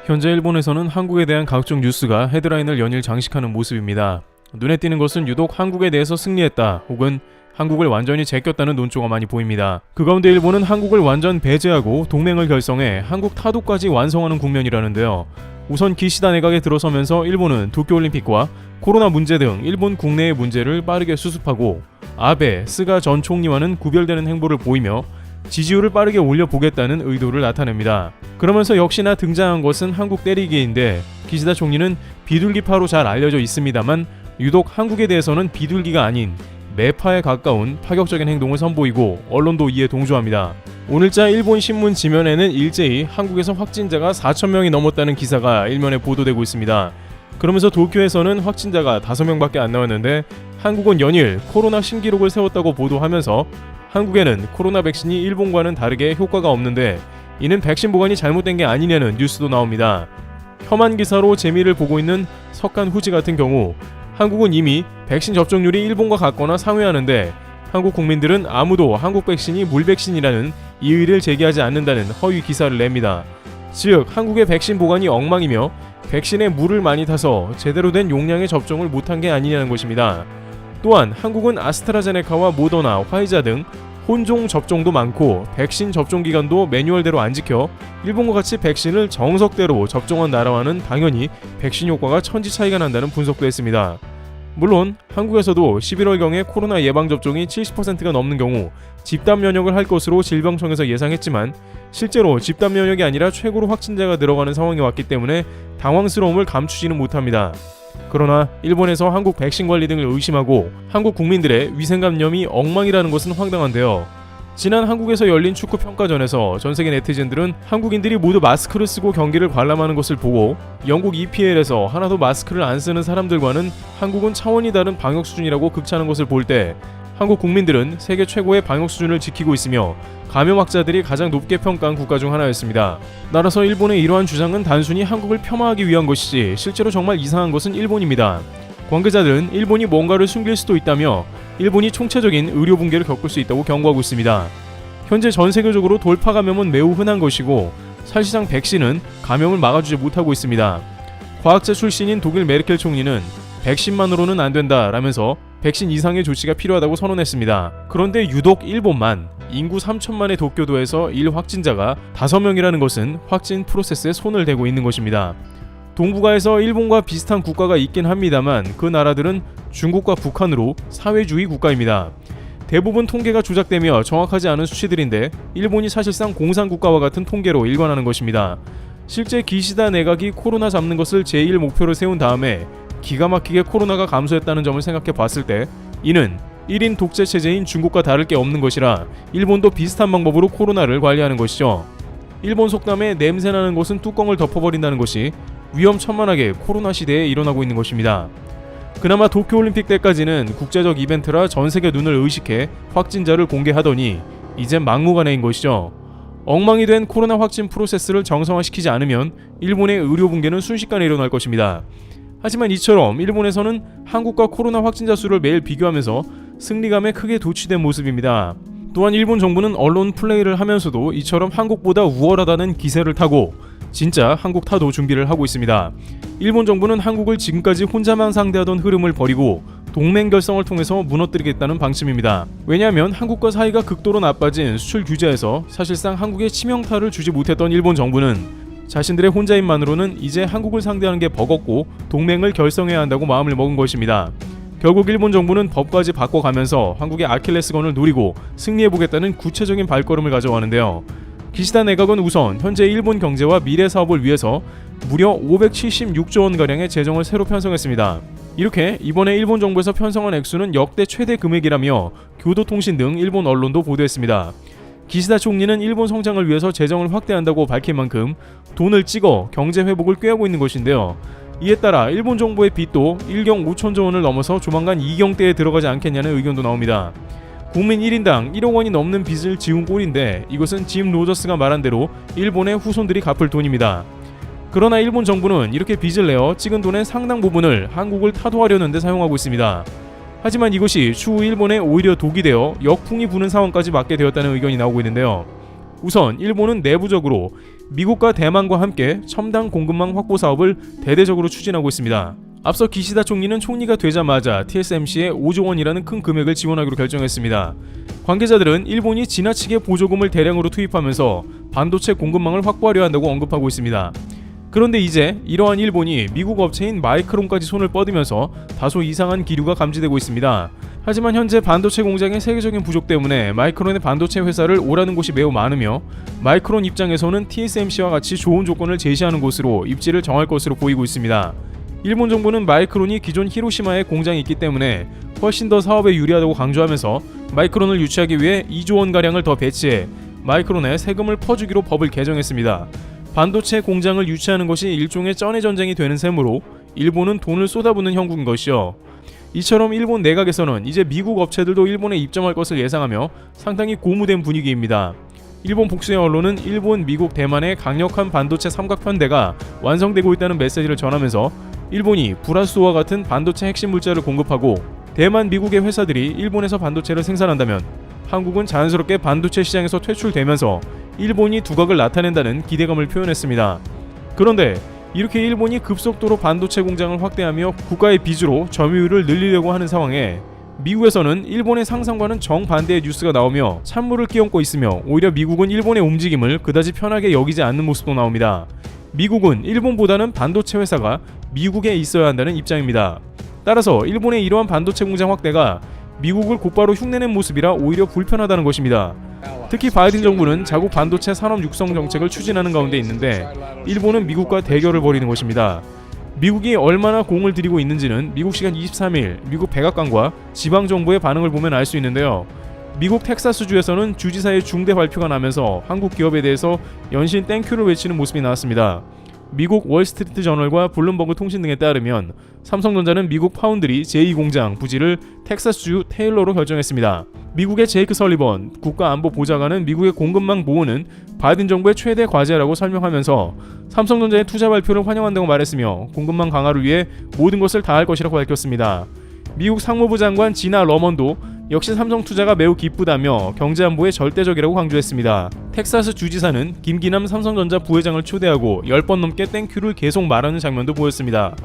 현재 일본에서는 한국에 대한 각종 뉴스가 헤드라인을 연일 장식하는 모습입니다. 눈에 띄는 것은 유독 한국에 대해서 승리했다 혹은 한국을 완전히 제꼈다는 논조가 많이 보입니다. 그 가운데 일본은 한국을 완전 배제하고 동맹을 결성해 한국 타도까지 완성하는 국면이라는데요. 우선 기시다 내각에 들어서면서 일본은 도쿄올림픽과 코로나 문제 등 일본 국내의 문제를 빠르게 수습하고 아베, 스가 전 총리와는 구별되는 행보를 보이며 지지율을 빠르게 올려보겠다는 의도를 나타냅니다. 그러면서 역시나 등장한 것은 한국 때리기인데 기시다 총리는 비둘기파로 잘 알려져 있습니다만 유독 한국에 대해서는 비둘기가 아닌 매파에 가까운 파격적인 행동을 선보이고 언론도 이에 동조합니다. 오늘자 일본 신문 지면에는 일제히 한국에서 확진자가 4,000명이 넘었다는 기사가 일면에 보도되고 있습니다. 그러면서 도쿄에서는 확진자가 5명밖에 안 나왔는데 한국은 연일 코로나 신기록을 세웠다고 보도하면서 한국에는 코로나 백신이 일본과는 다르게 효과가 없는데 이는 백신 보관이 잘못된 게 아니냐는 뉴스도 나옵니다. 혐한 기사로 재미를 보고 있는 석간 후지 같은 경우 한국은 이미 백신 접종률이 일본과 같거나 상회하는데 한국 국민들은 아무도 한국 백신이 물백신이라는 이의를 제기하지 않는다는 허위 기사를 냅니다. 즉 한국의 백신 보관이 엉망이며 백신에 물을 많이 타서 제대로 된 용량의 접종을 못한 게 아니냐는 것입니다. 또한 한국은 아스트라제네카와 모더나, 화이자 등 혼종 접종도 많고 백신 접종 기간도 매뉴얼대로 안 지켜 일본과 같이 백신을 정석대로 접종한 나라와는 당연히 백신 효과가 천지 차이가 난다는 분석도 했습니다. 물론 한국에서도 11월경에 코로나 예방접종이 70%가 넘는 경우 집단 면역을 할 것으로 질병청에서 예상했지만 실제로 집단 면역이 아니라 최고로 확진자가 늘어가는 상황이 왔기 때문에 당황스러움을 감추지는 못합니다. 그러나 일본에서 한국 백신 관리 등을 의심하고 한국 국민들의 위생관념이 엉망이라는 것은 황당한데요. 지난 한국에서 열린 축구 평가전에서 전세계 네티즌들은 한국인들이 모두 마스크를 쓰고 경기를 관람하는 것을 보고 영국 EPL에서 하나도 마스크를 안 쓰는 사람들과는 한국은 차원이 다른 방역 수준이라고 극찬한 것을 볼 때 한국 국민들은 세계 최고의 방역 수준을 지키고 있으며 감염 확자들이 가장 높게 평가한 국가 중 하나였습니다. 따라서 일본의 이러한 주장은 단순히 한국을 폄하하기 위한 것이지 실제로 정말 이상한 것은 일본입니다. 관계자들은 일본이 뭔가를 숨길 수도 있다며 일본이 총체적인 의료 붕괴를 겪을 수 있다고 경고하고 있습니다. 현재 전 세계적으로 돌파 감염은 매우 흔한 것이고 사실상 백신은 감염을 막아주지 못하고 있습니다. 과학자 출신인 독일 메르켈 총리는 백신만으로는 안 된다라면서 백신 이상의 조치가 필요하다고 선언했습니다. 그런데 유독 일본만 인구 3천만의 도쿄도에서 1확진자가 5명이라는 것은 확진 프로세스에 손을 대고 있는 것입니다. 동북아에서 일본과 비슷한 국가가 있긴 합니다만 그 나라들은 중국과 북한으로 사회주의 국가입니다. 대부분 통계가 조작되며 정확하지 않은 수치들인데 일본이 사실상 공산국가와 같은 통계로 일관하는 것입니다. 실제 기시다 내각이 코로나 잡는 것을 제1 목표로 세운 다음에 기가 막히게 코로나가 감소했다는 점을 생각해 봤을 때 이는 1인 독재 체제인 중국과 다를 게 없는 것이라 일본도 비슷한 방법으로 코로나를 관리하는 것이죠. 일본 속담에 냄새나는 곳은 뚜껑을 덮어버린다는 것이 위험천만하게 코로나 시대에 일어나고 있는 것입니다. 그나마 도쿄올림픽 때까지는 국제적 이벤트라 전세계 눈을 의식해 확진자를 공개하더니 이젠 막무가내인 것이죠. 엉망이 된 코로나 확진 프로세스를 정상화시키지 않으면 일본의 의료 붕괴는 순식간에 일어날 것입니다. 하지만 이처럼 일본에서는 한국과 코로나 확진자 수를 매일 비교하면서 승리감에 크게 도취된 모습입니다. 또한 일본 정부는 언론 플레이를 하면서도 이처럼 한국보다 우월하다는 기세를 타고 진짜 한국 타도 준비를 하고 있습니다. 일본 정부는 한국을 지금까지 혼자만 상대하던 흐름을 버리고 동맹 결성을 통해서 무너뜨리겠다는 방침입니다. 왜냐하면 한국과 사이가 극도로 나빠진 수출 규제에서 사실상 한국에 치명타를 주지 못했던 일본 정부는 자신들의 혼자임만으로는 이제 한국을 상대하는 게 버겁고 동맹을 결성해야 한다고 마음을 먹은 것입니다. 결국 일본 정부는 법까지 바꿔가면서 한국의 아킬레스건을 노리고 승리해보겠다는 구체적인 발걸음을 가져가는데요. 기시다 내각은 우선 현재 일본 경제와 미래 사업을 위해서 무려 576조 원가량의 재정을 새로 편성했습니다. 이렇게 이번에 일본 정부에서 편성한 액수는 역대 최대 금액이라며 교도통신 등 일본 언론도 보도했습니다. 기시다 총리는 일본 성장을 위해서 재정을 확대한다고 밝힌 만큼 돈을 찍어 경제 회복을 꾀하고 있는 것인데요. 이에 따라 일본 정부의 빚도 1경 5천조 원을 넘어서 조만간 2경대에 들어가지 않겠냐는 의견도 나옵니다. 국민 1인당 1억 원이 넘는 빚을 지운 꼴인데 이것은 짐 로저스가 말한 대로 일본의 후손들이 갚을 돈입니다. 그러나 일본 정부는 이렇게 빚을 내어 찍은 돈의 상당 부분을 한국을 타도하려는 데 사용하고 있습니다. 하지만 이것이 추후 일본에 오히려 독이 되어 역풍이 부는 상황까지 맞게 되었다는 의견이 나오고 있는데요. 우선 일본은 내부적으로 미국과 대만과 함께 첨단 공급망 확보 사업을 대대적으로 추진하고 있습니다. 앞서 기시다 총리는 총리가 되자마자 TSMC에 5조 원이라는 큰 금액을 지원하기로 결정했습니다. 관계자들은 일본이 지나치게 보조금을 대량으로 투입하면서 반도체 공급망을 확보하려 한다고 언급하고 있습니다. 그런데 이제 이러한 일본이 미국 업체인 마이크론까지 손을 뻗으면서 다소 이상한 기류가 감지되고 있습니다. 하지만 현재 반도체 공장의 세계적인 부족 때문에 마이크론의 반도체 회사를 오라는 곳이 매우 많으며 마이크론 입장에서는 TSMC와 같이 좋은 조건을 제시하는 곳으로 입지를 정할 것으로 보이고 있습니다. 일본 정부는 마이크론이 기존 히로시마에 공장이 있기 때문에 훨씬 더 사업에 유리하다고 강조하면서 마이크론을 유치하기 위해 2조 원가량을 더 배치해 마이크론에 세금을 퍼주기로 법을 개정했습니다. 반도체 공장을 유치하는 것이 일종의 쩐의 전쟁이 되는 셈으로 일본은 돈을 쏟아붓는 형국인 것이요. 이처럼 일본 내각에서는 이제 미국 업체들도 일본에 입점할 것을 예상하며 상당히 고무된 분위기입니다. 일본 복수의 언론은 일본, 미국, 대만의 강력한 반도체 삼각편대가 완성되고 있다는 메시지를 전하면서 일본이 브라스와 같은 반도체 핵심 물자를 공급하고 대만, 미국의 회사들이 일본에서 반도체를 생산한다면 한국은 자연스럽게 반도체 시장에서 퇴출되면서 일본이 두각을 나타낸다는 기대감을 표현했습니다. 그런데 이렇게 일본이 급속도로 반도체 공장을 확대하며 국가의 빚으로 점유율을 늘리려고 하는 상황에 미국에서는 일본의 상상과는 정반대의 뉴스가 나오며 찬물을 끼얹고 있으며 오히려 미국은 일본의 움직임을 그다지 편하게 여기지 않는 모습도 나옵니다. 미국은 일본보다는 반도체 회사가 미국에 있어야 한다는 입장입니다. 따라서 일본의 이러한 반도체 공장 확대가 미국을 곧바로 흉내낸 모습이라 오히려 불편하다는 것입니다. 특히 바이든 정부는 자국 반도체 산업 육성 정책을 추진하는 가운데 있는데 일본은 미국과 대결을 벌이는 것입니다. 미국이 얼마나 공을 들이고 있는지는 미국 시간 23일 미국 백악관과 지방정부의 반응을 보면 알 수 있는데요. 미국 텍사스주에서는 주지사의 중대 발표가 나면서 한국 기업에 대해서 연신 땡큐를 외치는 모습이 나왔습니다. 미국 월스트리트 저널과 블룸버그 통신 등에 따르면 삼성전자는 미국 파운드리 제2공장 부지를 텍사스주 테일러로 결정했습니다. 미국의 제이크 설리번 국가안보보좌관은 미국의 공급망 보호는 바이든 정부의 최대 과제라고 설명하면서 삼성전자의 투자 발표를 환영한다고 말했으며 공급망 강화를 위해 모든 것을 다할 것이라고 밝혔습니다. 미국 상무부 장관 지나 러먼도 역시 삼성 투자가 매우 기쁘다며 경제안보에 절대적이라고 강조했습니다. 텍사스 주지사는 김기남 삼성전자 부회장을 초대하고 10번 넘게 땡큐를 계속 말하는 장면도 보였습니다.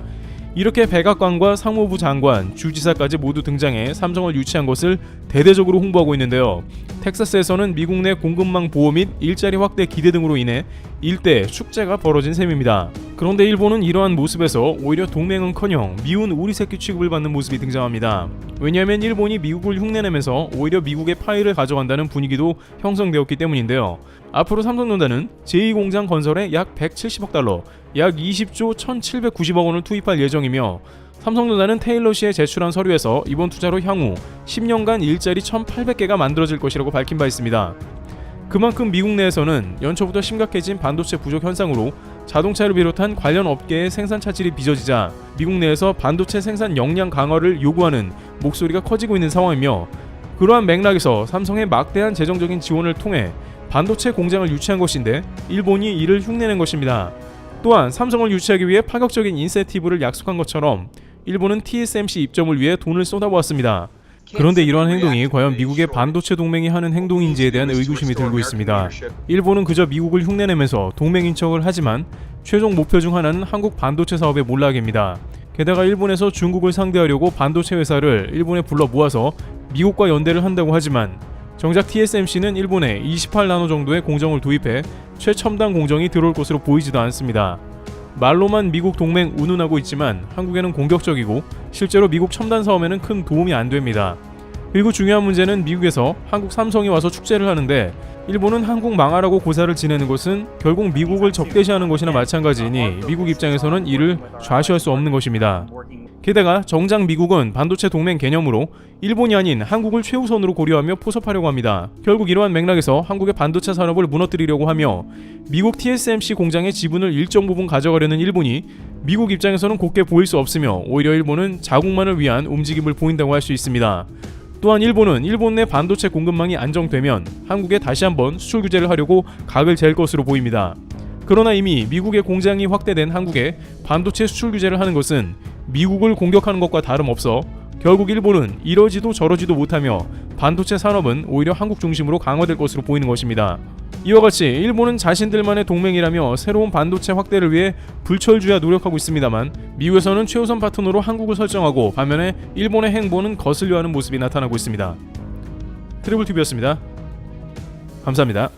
이렇게 백악관과 상무부 장관, 주지사까지 모두 등장해 삼성을 유치한 것을 대대적으로 홍보하고 있는데요. 텍사스에서는 미국 내 공급망 보호 및 일자리 확대 기대 등으로 인해 일대 축제가 벌어진 셈입니다. 그런데 일본은 이러한 모습에서 오히려 동맹은커녕 미운 우리 새끼 취급을 받는 모습이 등장합니다. 왜냐하면 일본이 미국을 흉내내면서 오히려 미국의 파일을 가져간다는 분위기도 형성되었기 때문인데요. 앞으로 삼성전자는 제2공장 건설에 약 170억 달러, 약 20조 1790억 원을 투입할 예정이며 삼성전자는 테일러시에 제출한 서류에서 이번 투자로 향후 10년간 일자리 1800개가 만들어질 것이라고 밝힌 바 있습니다. 그만큼 미국 내에서는 연초부터 심각해진 반도체 부족 현상으로 자동차를 비롯한 관련 업계의 생산 차질이 빚어지자 미국 내에서 반도체 생산 역량 강화를 요구하는 목소리가 커지고 있는 상황이며 그러한 맥락에서 삼성의 막대한 재정적인 지원을 통해 반도체 공장을 유치한 것인데 일본이 이를 흉내낸 것입니다. 또한 삼성을 유치하기 위해 파격적인 인센티브를 약속한 것처럼 일본은 TSMC 입점을 위해 돈을 쏟아부었습니다. 그런데 이러한 행동이 과연 미국의 반도체 동맹이 하는 행동인지에 대한 의구심이 들고 있습니다. 일본은 그저 미국을 흉내내면서 동맹인 척을 하지만 최종 목표 중 하나는 한국 반도체 사업의 몰락입니다. 게다가 일본에서 중국을 상대하려고 반도체 회사를 일본에 불러 모아서 미국과 연대를 한다고 하지만 정작 TSMC는 일본에 28나노 정도의 공정을 도입해 최첨단 공정이 들어올 것으로 보이지도 않습니다. 말로만 미국 동맹 운운하고 있지만 한국에는 공격적이고 실제로 미국 첨단 사업에는 큰 도움이 안 됩니다. 그리고 중요한 문제는 미국에서 한국 삼성이 와서 축제를 하는데 일본은 한국 망하라고 고사를 지내는 것은 결국 미국을 적대시하는 것이나 마찬가지이니 미국 입장에서는 이를 좌시할 수 없는 것입니다. 게다가 정작 미국은 반도체 동맹 개념으로 일본이 아닌 한국을 최우선으로 고려하며 포섭하려고 합니다. 결국 이러한 맥락에서 한국의 반도체 산업을 무너뜨리려고 하며 미국 TSMC 공장의 지분을 일정 부분 가져가려는 일본이 미국 입장에서는 곱게 보일 수 없으며 오히려 일본은 자국만을 위한 움직임을 보인다고 할 수 있습니다. 또한 일본은 일본 내 반도체 공급망이 안정되면 한국에 다시 한번 수출 규제를 하려고 각을 잴 것으로 보입니다. 그러나 이미 미국의 공장이 확대된 한국에 반도체 수출 규제를 하는 것은 미국을 공격하는 것과 다름없어 결국 일본은 이러지도 저러지도 못하며 반도체 산업은 오히려 한국 중심으로 강화될 것으로 보이는 것입니다. 이와 같이 일본은 자신들만의 동맹이라며 새로운 반도체 확대를 위해 불철주야 노력하고 있습니다만 미국에서는 최우선 파트너로 한국을 설정하고 반면에 일본의 행보는 거슬려하는 모습이 나타나고 있습니다. 트리블TV였습니다. 감사합니다.